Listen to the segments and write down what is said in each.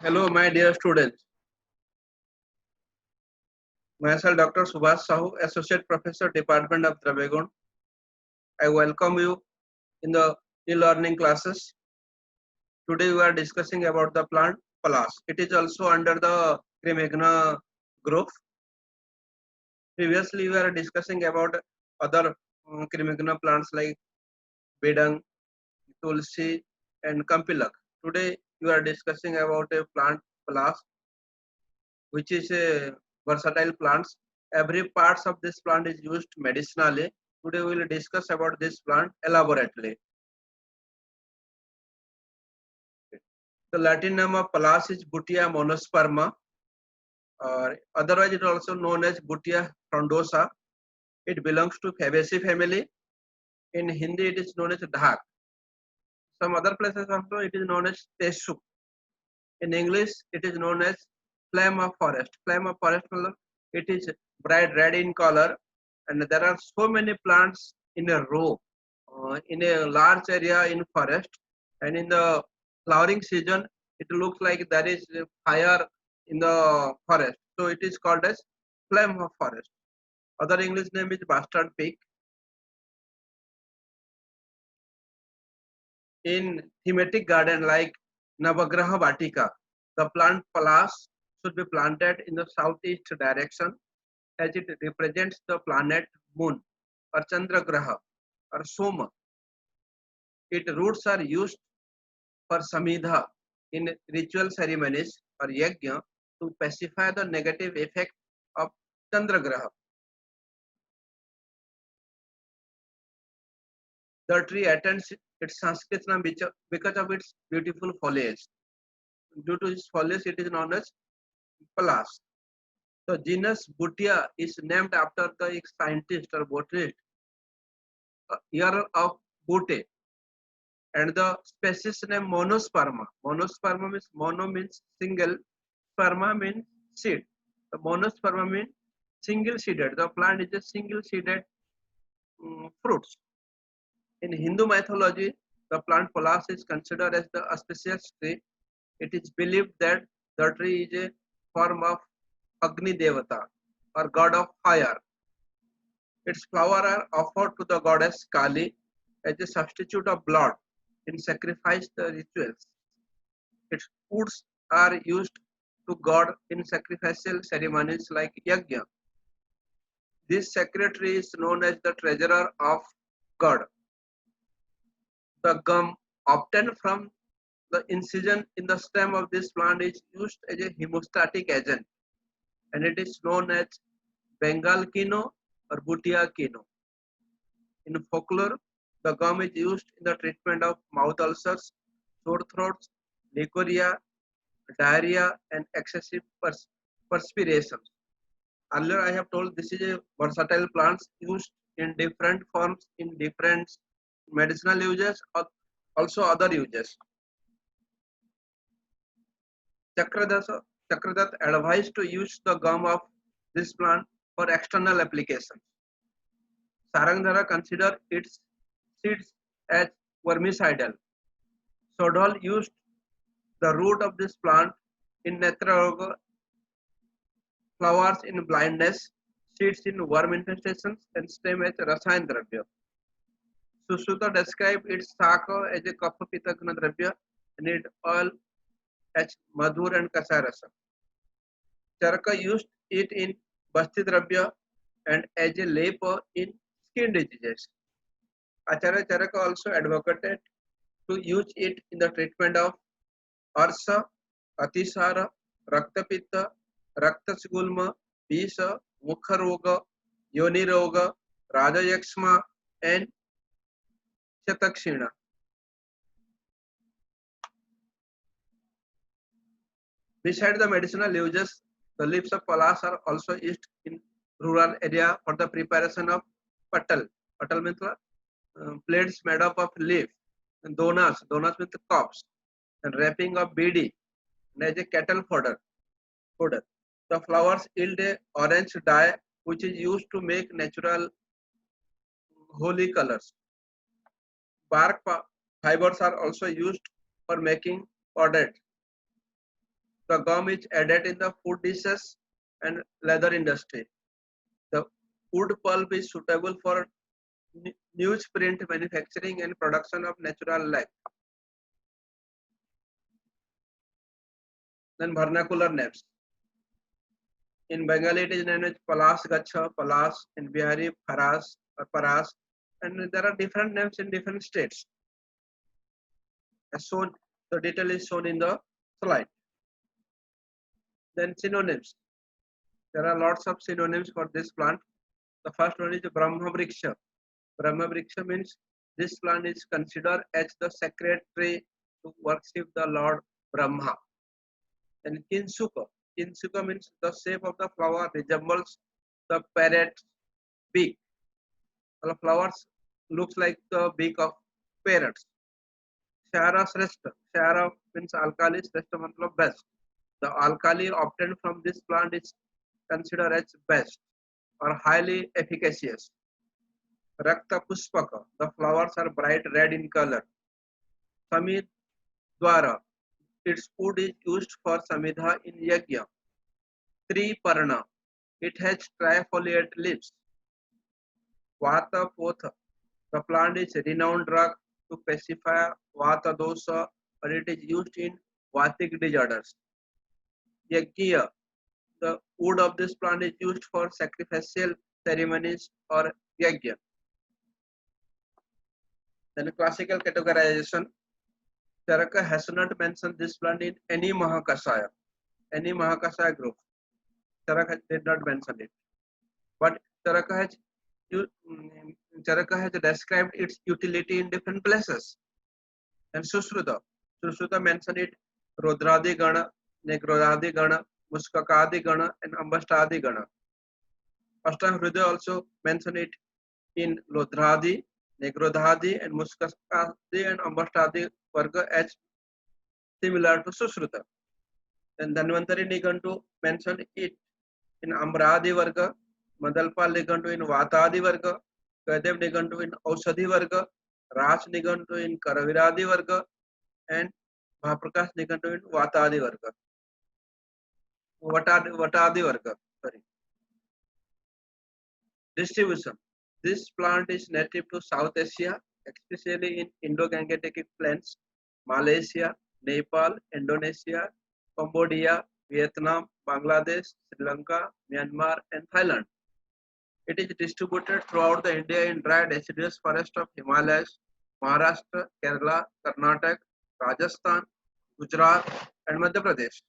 Hello, my dear students. Myself, Dr. Subhash Sahu, Associate Professor, Department of Dravegun. I welcome you in the e-learning classes. Today we are discussing about the plant Palas. It is also under the Crimegna group. Previously, we were discussing about other Crimegna plants like Bedang, Tulsi, and Kampilak. Today, we are discussing about a plant Palas, which is a versatile plants. Every parts of this plant is used medicinally. Today we will discuss about this plant elaborately. The Latin name of Pallas is Butia monosperma, or otherwise it is also known as Butia frondosa. It belongs to Fabaceae family. In Hindi it is known as Dhak. Some other places also it is known as Tesu. In English it is known as flame of forest. Flame of forest, it is bright red in color, and there are so many plants in a row in a large area in forest, and in the flowering season it looks like there is fire in the forest, so it is called as flame of forest. Other English name is bastard pig. In thematic garden like Navagraha Vatika, the plant Palas should be planted in the southeast direction as it represents the planet Moon or Chandragraha or Soma. Its roots are used for Samhita in ritual ceremonies or yajna to pacify the negative effect of Chandragraha. The tree attains its Sanskrit name because of its beautiful foliage. Due to its foliage, it is known as Palas. The genus Butia is named after the scientist or botanist, year of Bute, and the species name Monosperma. Monosperma means mono means single, sperma means seed. The monosperma means single seeded. The plant is a single seeded fruits. In Hindu mythology, the plant Palas is considered as the auspicious tree. It is believed that the tree is a form of Agni Devata or god of fire. Its flowers are offered to the goddess Kali as a substitute of blood in sacrifice the rituals. Its foods are used to God in sacrificial ceremonies like yajna. This sacred tree is known as the treasurer of God. The gum obtained from the incision in the stem of this plant is used as a hemostatic agent, and it is known as Bengal kino or Bhutia kino. In folklore, the gum is used in the treatment of mouth ulcers, sore throats, leukorrhea, diarrhea, and excessive perspiration. Earlier, I have told this is a versatile plant used in different forms in different medicinal uses or also other uses. Chakradatta advised to use the gum of this plant for external applications. Sarangdhara considered its seeds as vermicidal. Sodhal used the root of this plant in Netraroga, flowers in blindness, seeds in worm infestations, and stem as Rasayan Dravya. Susuta described its saka as a kapha pitagna dravya and its oil as madhur and kasarasa. Charaka used it in basti dravya and as a leper in skin diseases. Acharya Charaka also advocated to use it in the treatment of Arsa, Atisara, Raktapitta, Raktasgulma, Bisa, Mukharoga, Yoniroga, Rajayakshma, and Shatakshina. Besides the medicinal uses, the leaves of Palas are also used in rural area for the preparation of patal. Patal means plates made up of leaf. And donas means cobs. And wrapping of bidi, and as a cattle fodder. The flowers yield a orange dye which is used to make natural holy colors. Bark fibers are also used for making powder. The gum is added in the food dishes and leather industry. The wood pulp is suitable for newsprint manufacturing and production of natural lac. Then vernacular names. In Bengali, it is named as Palas Gacha, Palas, in Bihari, Paras or Paras, and there are different names in different states. As shown, the detail is shown in the slide. Then synonyms. There are lots of synonyms for this plant. The first one is Brahma Vriksha. Brahma Vriksha means this plant is considered as the sacred tree to worship the Lord Brahma. And Kinsuka. Kinsuka means the shape of the flower resembles the parrot's beak. The flowers looks like the beak of parrots. Shara Shrestha. Shara means alkali, Shrestha means best. The alkali obtained from this plant is considered as best or highly efficacious. Rakta Puspaka. The flowers are bright red in color. Samidwara. Its wood is used for samidha in yajna. Triparna. It has trifoliate leaves. Vata Potha. The plant is a renowned drug to pacify Vata dosha, and it is used in Vatic disorders. Yajna. The wood of this plant is used for sacrificial ceremonies or yajna. Then classical categorization. Charaka has not mentioned this plant in any Mahakasaya group. Charaka did not mention it. But Charaka has Charaka has described its utility in different places. And Sushruta mentioned it Rudradi Gana, Negrodadi Gana, Muskakadi Gana, and Ambastadi Gana. Ashtahridaya also mentioned it in Lodhradi, Negrodhadi, and Muskakadi and Ambastadi Varga as similar to Sushruta. Then Dhanvantari Nigantu mentioned it in Amradi Varga, Madalpal Nigantu in Vatadi Varga, Kadev Nigantu in Aushadhi Varga, Raj Nigantu in Karaviradi Varga, and Mahaprakash Nigantu in Vatadi Varga. Vatadi Varga. Sorry. Distribution. This plant is native to South Asia, especially in Indo-Gangetic plains, Malaysia, Nepal, Indonesia, Cambodia, Vietnam, Bangladesh, Sri Lanka, Myanmar, and Thailand. It is distributed throughout the India in dry deciduous forest of Himalayas, Maharashtra, Kerala, Karnataka, Rajasthan, Gujarat, and Madhya Pradesh.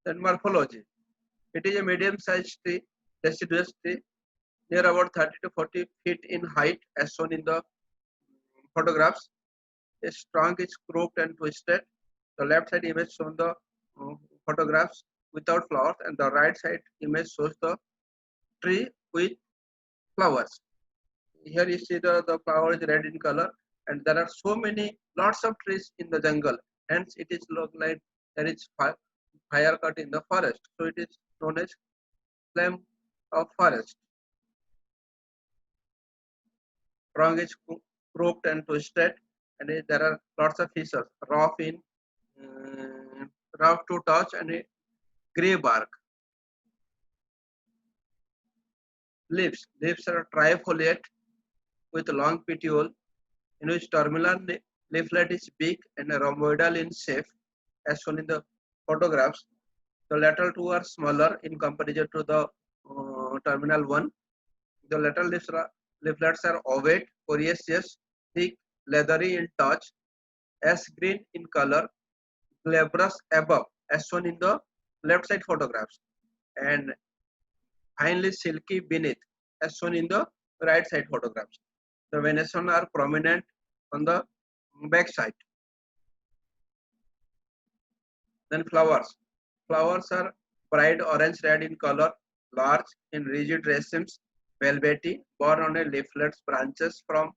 Then morphology. It is a medium-sized tree, deciduous tree, near about 30 to 40 feet in height, as shown in the photographs. Its trunk is crooked and twisted. The left side image shows the photographs without flowers, and the right side image shows the tree with flowers. Here you see the flower is red in color, and there are lots of trees in the jungle. Hence, it is look like there is fire cut in the forest. So it is known as flame of forest. Trunk is crooked and twisted, and there are lots of fissures, rough to touch, and a gray bark. Leaves are trifoliate with long petiole, in which terminal leaflet is big and rhomboidal in shape, as shown in the photographs. The lateral two are smaller in comparison to the terminal one. The lateral leaflets are ovate, coriaceous, thick, leathery in touch, ash green in color, glabrous above, as shown in the left side photographs, and finely silky beneath, as shown in the right side photographs. The venations are prominent on the back side. Then flowers. Flowers are bright orange-red in color, large in rigid racemes, velvety, borne on a leaflets branches from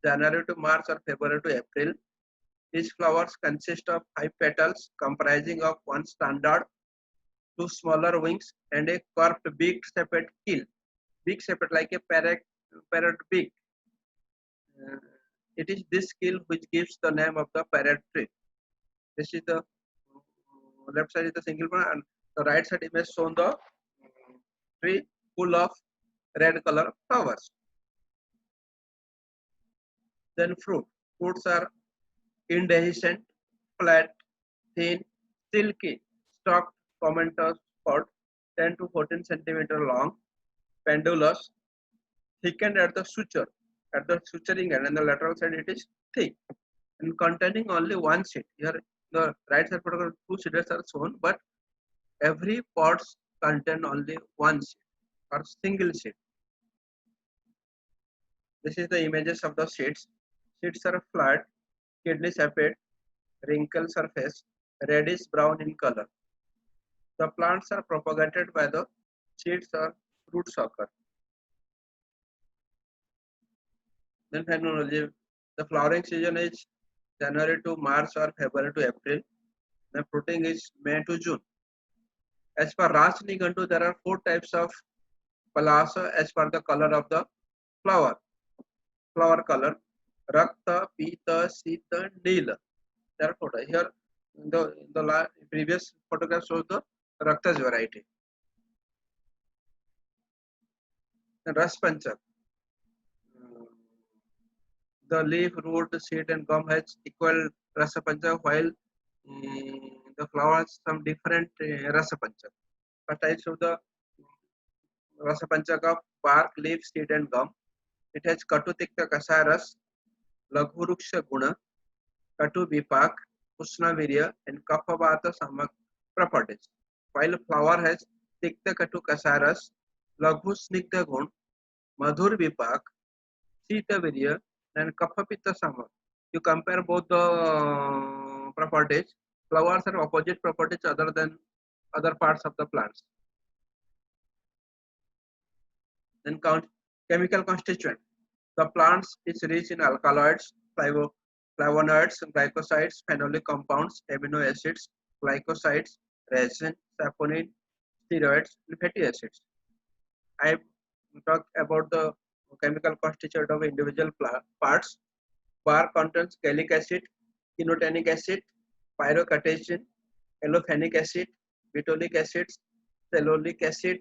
January to March or February to April. These flowers consist of 5 petals comprising of one standard, 2 smaller wings, and a curved beak-shaped keel. Beak-shaped like a parrot beak. It is this keel which gives the name of the parrot tree. This is the left side is the single plant, and the right side image shown the tree full of red color flowers. Then fruit. Fruits are indehiscent, flat, thin, silky, stalked, tomentose pod, 10 to 14 centimeter long, pendulous, thickened at the suturing end, and the lateral side it is thick, and containing only one seed. Here the right side photograph two seeds are shown, but every pods contain only one seed or single seed. This is the images of the seeds. Seeds are flat, kidney shaped, wrinkled surface, reddish brown in color. The plants are propagated by the seeds or root sucker. Then phenology. The flowering season is January to March or February to April. The fruiting is May to June. As per Raj Nigantu, there are four types of palasa as per the color of the flower. Flower color: Rakta, Pita, Sita, Neela. There are four. Here, the previous photograph shows the Rakta's variety. Then Ras Panchak. The leaf, root, seed, and gum has equal Rasa Panchak, while the flowers some different Rasa Panchak. But I show the Rasa Panchak of bark, leaf, seed, and gum. It has Katu Tikta Kasaras, Laghuruksha Guna, Katu Vipak, Usna Virya, and Kapavata Samak properties. While flower has Tikta Katu Kasaras, Laghu Snigdha Gun, Madhur Vipak, Sita Virya, and Kapapita Samak. You compare both the properties. Flowers are opposite properties other than other parts of the plants. Then chemical constituent. The plants is rich in alkaloids, flavonoids, glycosides, phenolic compounds, amino acids, glycosides, resin, saponin, steroids, and fatty acids. I talked about the chemical constituent of individual parts. Bark contains gallic acid, quinotanic acid, pyrocatechin, allophanic acid, butyric acid, cellulosic acid,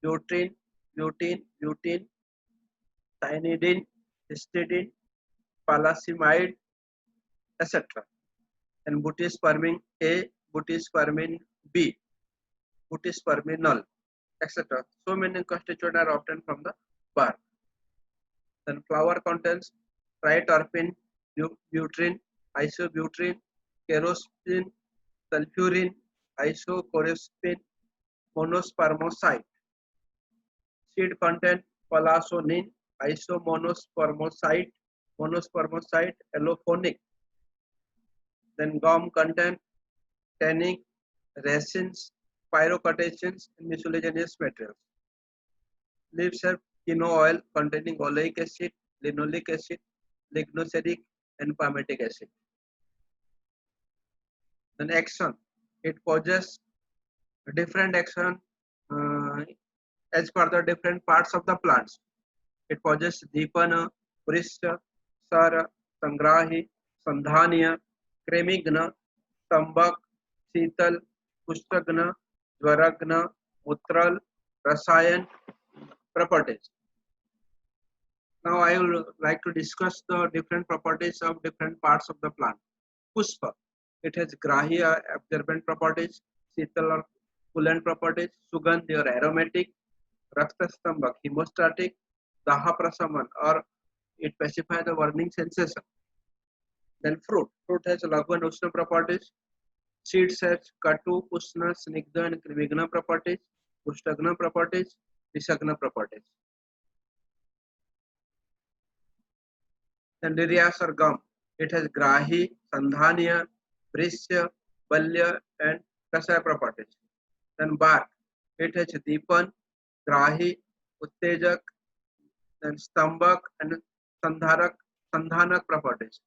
butene, cyanidin, histidine, palasimide, etc. And butyspermin A, butyspermin B, butysperminol, etc. So many constituents are obtained from the bark. Then flower contains triterpene, butyrene, isobutyrene, kerosene, sulfurine, isocorosine, monospermoside. Seed contain palasonin, isomonospermoside, allophonic. Then gum contain tannic, resins, pyrocatechins, and mucilaginous materials. Leaves have quinoa oil containing oleic acid, linoleic acid, lignoceric, and palmitic acid. Then axon, it possesses different axon as per the different parts of the plants. It possesses Deepana, Prishta, Sara, Sangrahi, Sandhania, Kremigna, Tambak, Sital, Pushtagna, Dwaragna, Mutral, Rasayan properties. Now I would like to discuss the different properties of different parts of the plant. Pushpa, it has Grahya absorbent properties, Sital or coolant properties, Sugandhi or aromatic, Raktastambak hemostatic, Daha Prasaman or it pacifies the burning sensation. Then fruit has Laghu and Ushna properties, seeds has Katu, Ushna, Snigdha and Krivigna properties, Pushtagna properties, Visagna properties. Then Dirias or gum, it has Grahi, Sandhania, Brishya, Balya and Kasaya properties. Then bark, it has Deepan, Grahi, Uttejak, then Stambak and Sandhanak properties.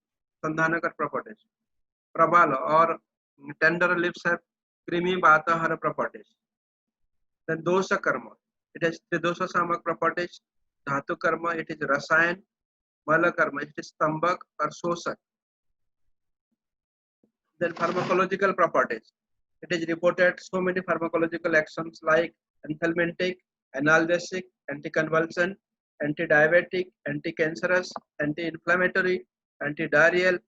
Sandhanakar properties. Prabala or tender leaves have creamy Vatahara properties. Then Dosha Karma, it has Tridosha Samak properties. Dhatu Karma, it is Rasayan. Mala Karma, it is Stambak or Sosak. Then pharmacological properties. It is reported so many pharmacological actions like anthelmintic, analgesic, anticonvulsant, anti-diabetic, anti-cancerous, anti-inflammatory, anti-diarrheal,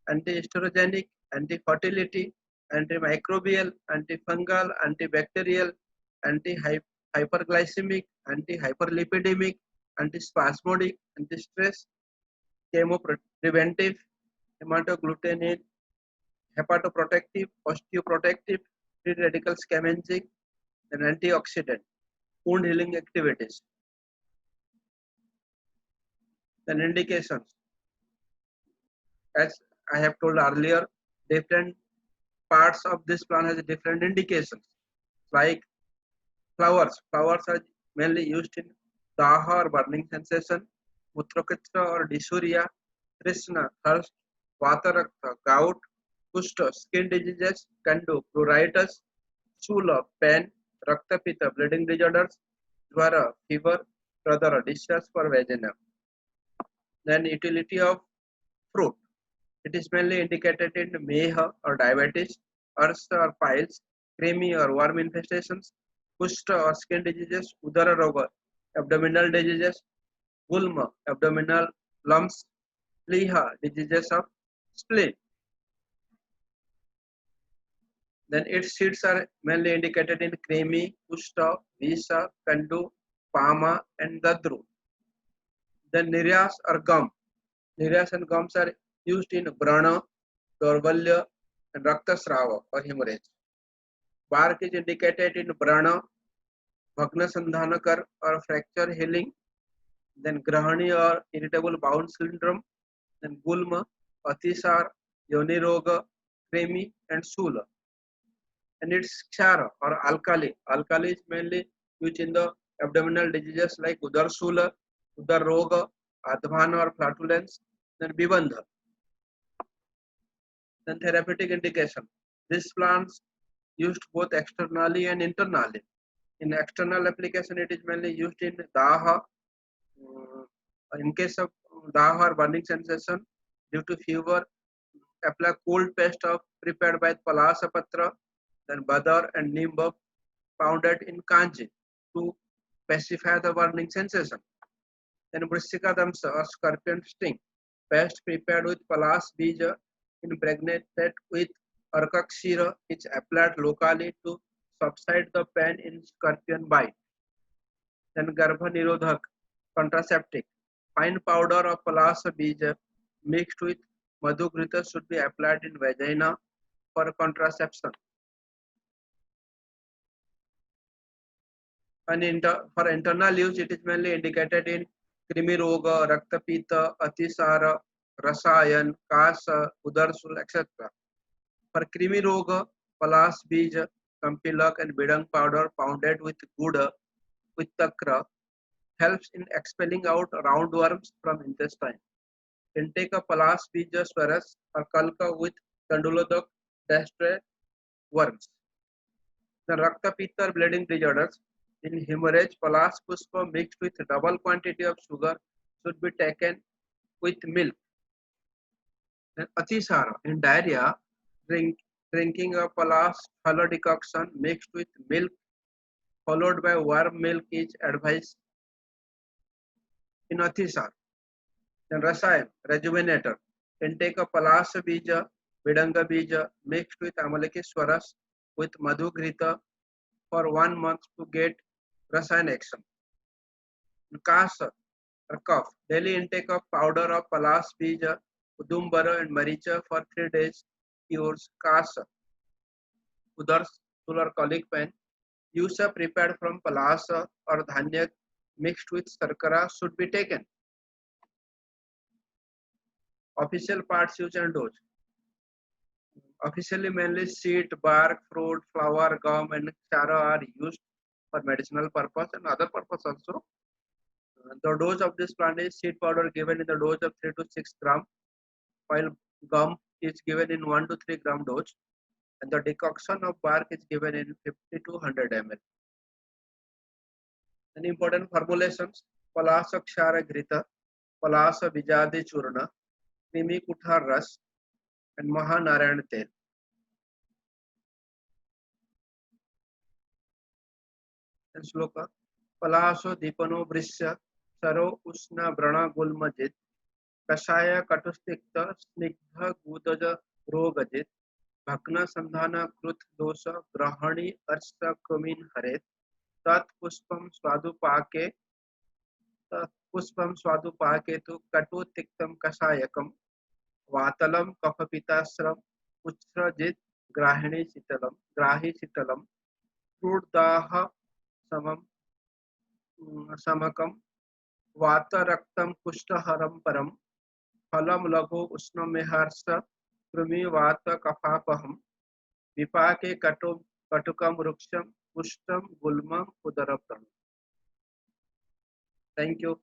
anti-estrogenic, anti-fertility, antimicrobial, antifungal, antibacterial, anti-hyperglycemic, anti-hyperlipidemic, antispasmodic, anti-stress, chemopreventive, hematoglutinin, hepatoprotective, osteoprotective, free radical scavenging, and antioxidant, wound healing activities. Then indications. As I have told earlier, different parts of this plant has different indications. Like flowers. Flowers are mainly used in daha or burning sensation, mutrokitra or dysuria, trishna, thirst, vatarakta, gout, kushta, skin diseases, kandu, pruritus, shula, pain, raktapita, bleeding disorders, jwara, fever, pradara, distress for vagina. Then utility of fruit. It is mainly indicated in meha or diabetes, ursa or piles, creamy or worm infestations, kushta or skin diseases, udara roga, abdominal diseases, gulma, abdominal lumps, pliha, diseases of spleen. Then its seeds are mainly indicated in creamy, kushta, visa, kandu, pama, and dadru. Then niryas or gum. Niryas and gums are used in brana, dorvalya, and raktasrava or hemorrhage. Bark is indicated in brana, bhagna sandhanakar or fracture healing, then grahani or irritable bowel syndrome, then gulma, atisar, yoni roga, kremi, and sula. And its kshara or alkali. Alkali is mainly used in the abdominal diseases like udar sula, udar roga, advana or flatulence, then bibandha. Then therapeutic indication. These plants used both externally and internally. In external application, it is mainly used in daha. In case of daha or burning sensation due to fever, apply cold paste of prepared by Palasa Patra, then Badar and neem bark pounded in kanji to pacify the burning sensation. Then Brishika Damsa or scorpion sting, paste prepared with Palas bija impregnated with Arkakshira is applied locally to subside the pain in scorpion bite. Then Garbha Nirodhak, contraceptive. Fine powder of Palasa bija mixed with Madhugrita should be applied in vagina for contraception. And for internal use, it is mainly indicated in Krimi Roga, Raktapita, Atisara, Rasayan, Kasa, Udarsul, etc. For Krimi Roga, Palas Bija, Kampilak, and Bidang powder pounded with Guda with Takra helps in expelling out roundworms from intestine. Intake of Palas Bija Swaras or Kalka with Kandulodak destroy worms. The Raktapita bleeding disorders. In hemorrhage, Palas Pushpa mixed with double quantity of sugar should be taken with milk. Then Atisara. In diarrhea, drinking a Palas Phala decoction mixed with milk followed by warm milk is advised in Atisar. Then Rasayan, rejuvenator. Intake of Palasa Bija, Bidanga Bija mixed with Amalekiswaras with Madhugrita for 1 month to get Rasayan action. Kasa or cough. Daily intake of powder of Palas Bija, Udumbara and Maricha for 3 days cures Kasa. Udar or colic pain. Usa prepared from Palasa or Dhanya mixed with Sarkara should be taken. Official parts use and dose. Officially, mainly seed, bark, fruit, flower, gum, and chara are used for medicinal purpose and other purpose also. The dose of this plant is seed powder given in the dose of 3 to 6 gram, while gum is given in 1 to 3 gram dose, and the decoction of bark is given in 50 to 100 ml. And important formulations: Palasa Kshara Grita, Palasa Bijadi Churna, Krimi Kuthar Ras, and Mahanarayan Tel. श्लोक पलाशो दीपनो वृश्य सरो उष्ण व्रण गुल्मजित कषाय कटुस्तिक्त स्निग्ध गुदज रोगजित भग्न संधान कृत दोष ग्रहणी अर्ष कृमिन हरेत तत्पुष्पम स्वादुपाके पुष्पम स्वादुपाके तु कटु तिक्तम कषायकम वातलम कफपिताश्रम उच्छ्रजित ग्राही शीतलम क्रूरदाह समम समकम वातरक्तम कुष्ठहरम परम फलम लघु उष्णमेहर्ष कृमि वात कफापहम विपाके कटुकम वृक्षम पुष्टम गुल्मम उदरप्तम। Thank you.